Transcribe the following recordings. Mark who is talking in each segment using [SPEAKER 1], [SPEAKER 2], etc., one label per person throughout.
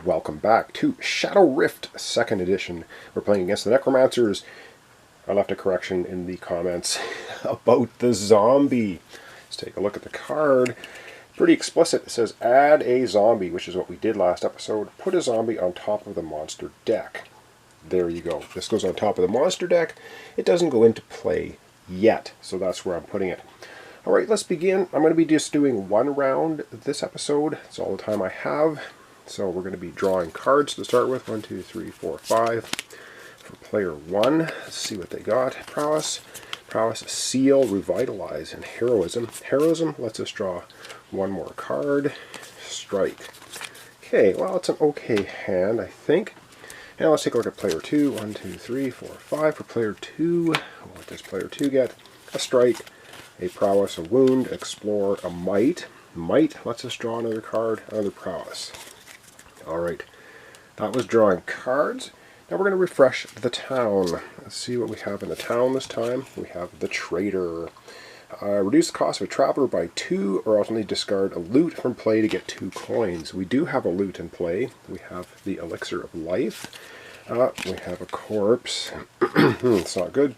[SPEAKER 1] Welcome back to Shadow Rift 2nd Edition. We're playing against the Necromancers. I left a correction in the comments about the zombie. Let's take a look at the card. Pretty explicit. It says add a zombie, which is what we did last episode. Put a zombie on top of the monster deck. There you go. This goes on top of the monster deck. It doesn't go into play yet, so that's where I'm putting it. Alright, let's begin. I'm going to be just doing one round this episode. That's all the time I have. So we're going to be drawing cards to start with. 1, 2, 3, 4, 5. For player 1, let's see what they got. Prowess. Prowess, Seal, Revitalize, and Heroism. Heroism lets us draw one more card. Strike. Okay, well, it's an okay hand, I think. Now let's take a look at player 2. 1, 2, 3, 4, 5. For player 2, what does player 2 get? A strike, a prowess, a wound, explore, a might. Might lets us draw another card, another prowess. Alright, that was drawing cards. Now we're going to refresh the town. Let's see what we have in the town this time. We have the Trader. Reduce the cost of a traveler by 2, or ultimately discard a loot from play to get 2 coins. We do have a loot in play. We have the Elixir of Life. We have a corpse. It's not good.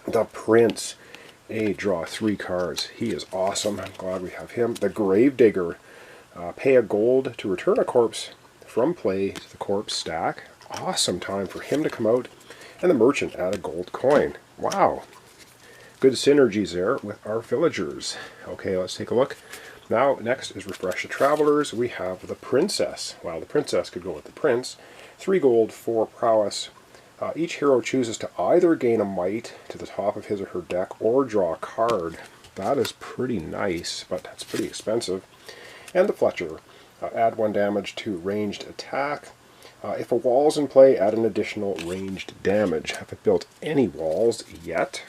[SPEAKER 1] The Prince. Draw 3 cards. He is awesome. I'm glad we have him. The Gravedigger. Pay a gold to return a corpse from play to the corpse stack. Awesome time for him to come out. And the Merchant, add a gold coin. Wow. Good synergies there with our villagers. Okay, let's take a look. Now, next is refresh the travelers. We have the Princess. Well, the Princess could go with the Prince. 3 gold, 4 prowess. Each hero chooses to either gain a might to the top of his or her deck or draw a card. That is pretty nice, but that's pretty expensive. And the Fletcher. Add 1 damage to ranged attack. If a wall's in play, add an additional ranged damage. Haven't built any walls yet.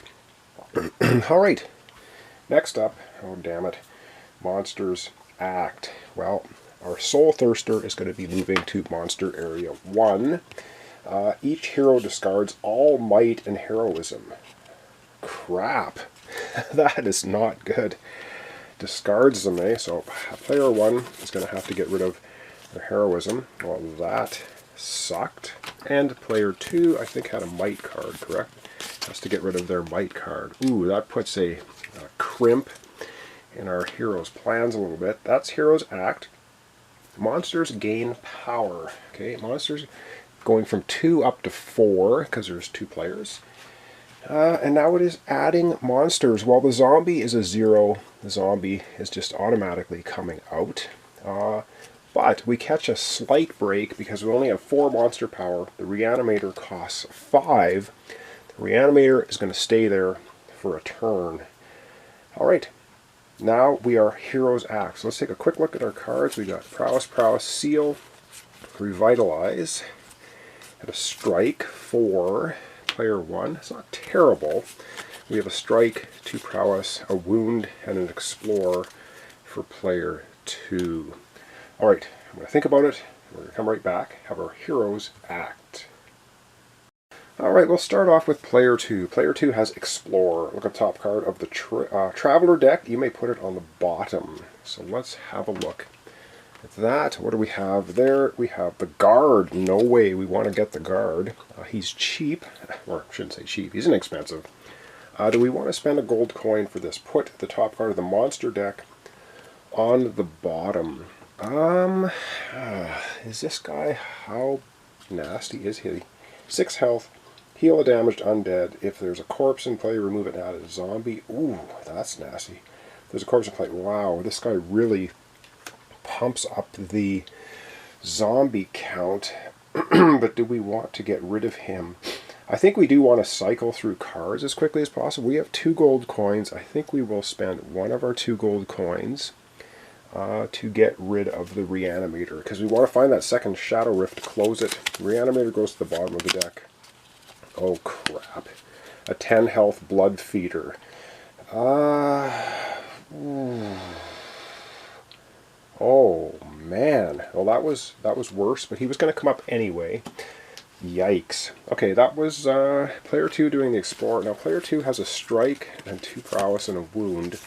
[SPEAKER 1] Alright, next up, oh damn it, Monsters Act. Well, our Soul Thirster is going to be moving to Monster Area 1. Each hero discards all might and heroism. Crap, that is not good. Discards them, eh? So player 1 is going to have to get rid of their heroism. Well, that sucked. And player 2, I think, had a might card, correct? Has to get rid of their might card. Ooh, that puts a crimp in our hero's plans a little bit. That's Hero's Act. Monsters gain power. Okay, monsters going from 2 up to 4, because there's 2 players. And now it is adding monsters. While the zombie is a 0, the zombie is just automatically coming out. But we catch a slight break because we only have 4 monster power. The Reanimator costs 5. The Reanimator is going to stay there for a turn. Alright, now we are Hero's Act. So let's take a quick look at our cards. We got Prowess, Prowess, Seal, Revitalize, and a Strike for player 1. It's not terrible. We have a Strike, 2 Prowess, a Wound, and an Explore for player 2. Alright, I'm going to think about it. We're going to come right back, have our Hero's Act. Alright, we'll start off with player 2. Player 2 has Explore. Look at the top card of the Traveler deck. You may put it on the bottom. So let's have a look at that. What do we have there? We have the Guard. No way we want to get the Guard. He's cheap. Or I shouldn't say cheap. He's inexpensive. Do we want to spend a gold coin for this? Put the top card of the monster deck on the bottom. Is this guy, how nasty is he? 6 health. Heal a damaged undead. If there's a corpse in play, remove it and add a zombie. Ooh, that's nasty. If there's a corpse in play. Wow, this guy really pumps up the zombie count. But do we want to get rid of him? I think we do want to cycle through cards as quickly as possible. We have 2 gold coins. I think we will spend one of our 2 gold coins to get rid of the Reanimator, because we want to find that second Shadow Rift to close it. Reanimator goes to the bottom of the deck. Oh crap. A 10 health Blood Feeder. Oh man. Well, that was worse, but he was going to come up anyway. Yikes. Okay, that was player 2 doing the Explorer. Now player 2 has a Strike and 2 Prowess and a Wound.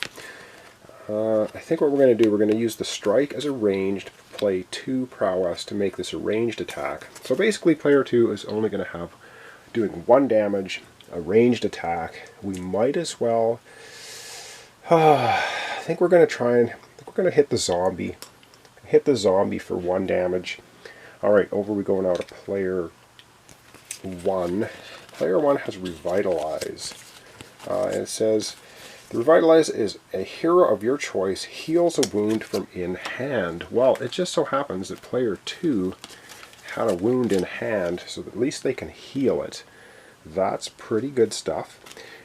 [SPEAKER 1] I think what we're going to do, we're going to use the Strike as a ranged, play 2 prowess to make this a ranged attack. So basically player 2 is only going to have doing 1 damage, a ranged attack. We might as well, I think we're going to try and, we're going to hit the zombie. Hit the zombie for 1 damage. Alright, over we go now to player 1. Player 1 has Revitalize. And it says, the Revitalize is a hero of your choice, heals a wound from in hand. Well, it just so happens that player 2 had a wound in hand, so at least they can heal it. That's pretty good stuff.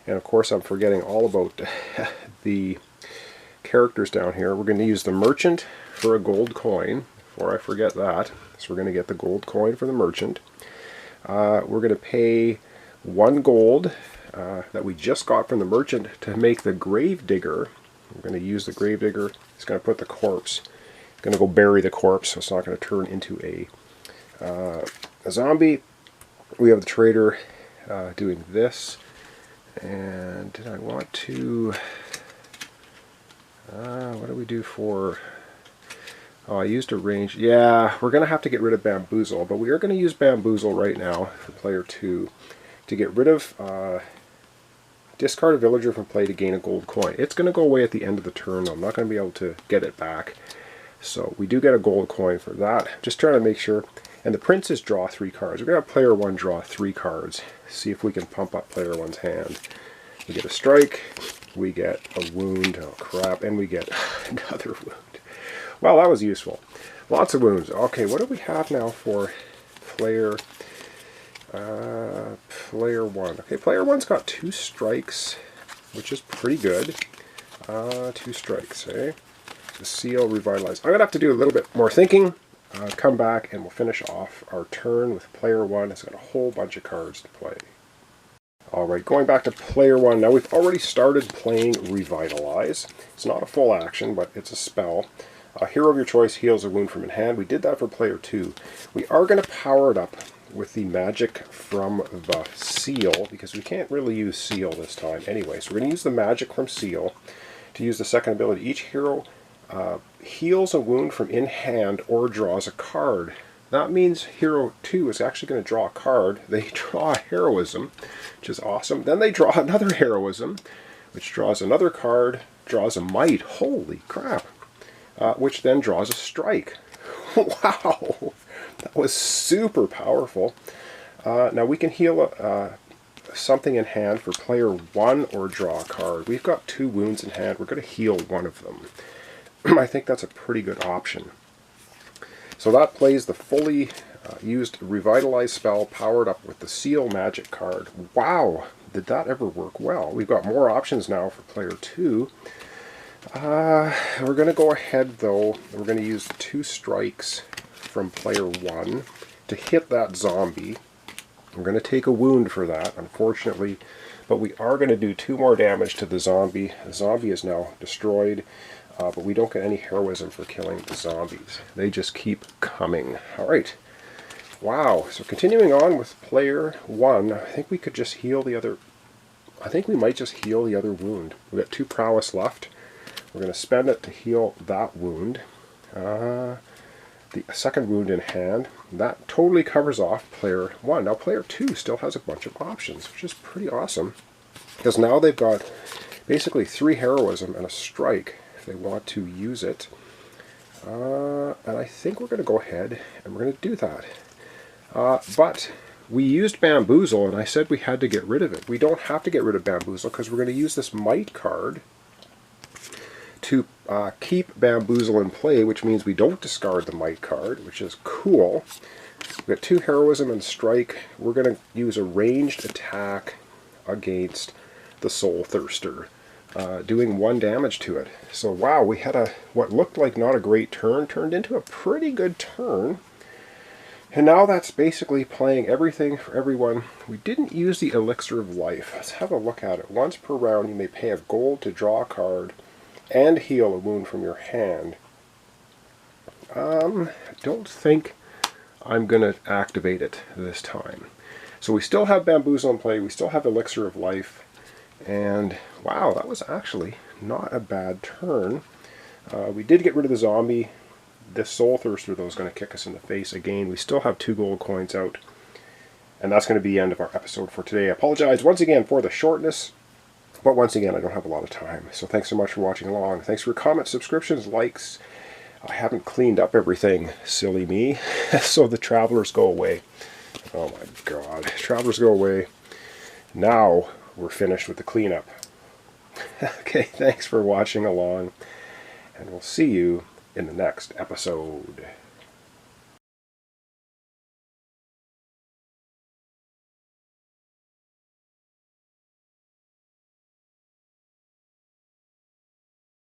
[SPEAKER 1] And of course I'm forgetting all about the characters down here. We're going to use the Merchant for a gold coin, before I forget that. So we're going to get the gold coin for the Merchant. We're going to pay 1 gold that we just got from the Merchant to make the Gravedigger. We're going to use the Gravedigger. It's going to put the corpse. It's going to go bury the corpse, so it's not going to turn into a zombie. We have the Trader doing this. And did I want to... what do we do for... Oh, I used a range. Yeah, we're going to have to get rid of Bamboozle, but we are going to use Bamboozle right now for player 2 to get rid of discard a villager from play to gain a gold coin. It's going to go away at the end of the turn, though. I'm not going to be able to get it back. So we do get a gold coin for that. Just trying to make sure. And the princes draw 3 cards. We're going to have player 1 draw 3 cards. See if we can pump up player 1's hand. We get a strike. We get a wound. Oh crap. And we get another wound. Well, that was useful. Lots of wounds. Okay, what do we have now for player 1? Okay, player 1's got 2 strikes, which is pretty good. 2 strikes, eh? The Seal, Revitalize. I'm going to have to do a little bit more thinking. Come back and we'll finish off our turn with player 1. It's got a whole bunch of cards to play. Alright, going back to player 1. Now we've already started playing Revitalize. It's not a full action, but it's a spell. A hero of your choice heals a wound from in hand. We did that for player 2. We are going to power it up with the magic from the Seal, because we can't really use Seal this time anyway. So we're going to use the magic from Seal to use the second ability. Each hero heals a wound from in hand or draws a card. That means hero 2 is actually going to draw a card. They draw a heroism, which is awesome. Then they draw another heroism, which draws another card, draws a might. Holy crap. Which then draws a strike. Wow! That was super powerful. Now we can heal something in hand for player 1 or draw a card. We've got 2 wounds in hand. We're going to heal one of them. I think that's a pretty good option. So that plays the fully used Revitalize spell powered up with the Seal magic card. Wow! Did that ever work well? We've got more options now for player 2. We're going to go ahead though, we're going to use 2 strikes from player 1 to hit that zombie. We're going to take a wound for that, unfortunately, but we are going to do 2 more damage to the zombie. The zombie is now destroyed, but we don't get any heroism for killing the zombies. They just keep coming. Alright, wow, so continuing on with player 1, I think we could just heal the other, I think we might just heal the other wound. We've got 2 prowess left. We're going to spend it to heal that wound. The second wound in hand. That totally covers off player 1. Now player 2 still has a bunch of options, which is pretty awesome. Because now they've got basically 3 heroism and a strike if they want to use it. And I think we're going to go ahead and we're going to do that. But we used Bamboozle and I said we had to get rid of it. We don't have to get rid of Bamboozle because we're going to use this Might card to keep Bamboozle in play, which means we don't discard the Might card, which is cool. We've got 2 heroism and strike. We're going to use a ranged attack against the Soul Thirster, doing 1 damage to it. So wow, we had what looked like not a great turn, turned into a pretty good turn. And now that's basically playing everything for everyone. We didn't use the Elixir of Life. Let's have a look at it. Once per round you may pay a gold to draw a card and heal a wound from your hand. I don't think I'm going to activate it this time. So we still have Bamboozle in play, we still have Elixir of Life, and wow, that was actually not a bad turn. We did get rid of the zombie. this Soul Thirster, though, is going to kick us in the face again. We still have 2 gold coins out. And that's going to be the end of our episode for today. I apologize once again for the shortness. But once again, I don't have a lot of time. So thanks so much for watching along. Thanks for your comments, subscriptions, likes. I haven't cleaned up everything. Silly me. So the travelers go away. Oh my god. Travelers go away. Now we're finished with the cleanup. Okay, thanks for watching along. And we'll see you in the next episode.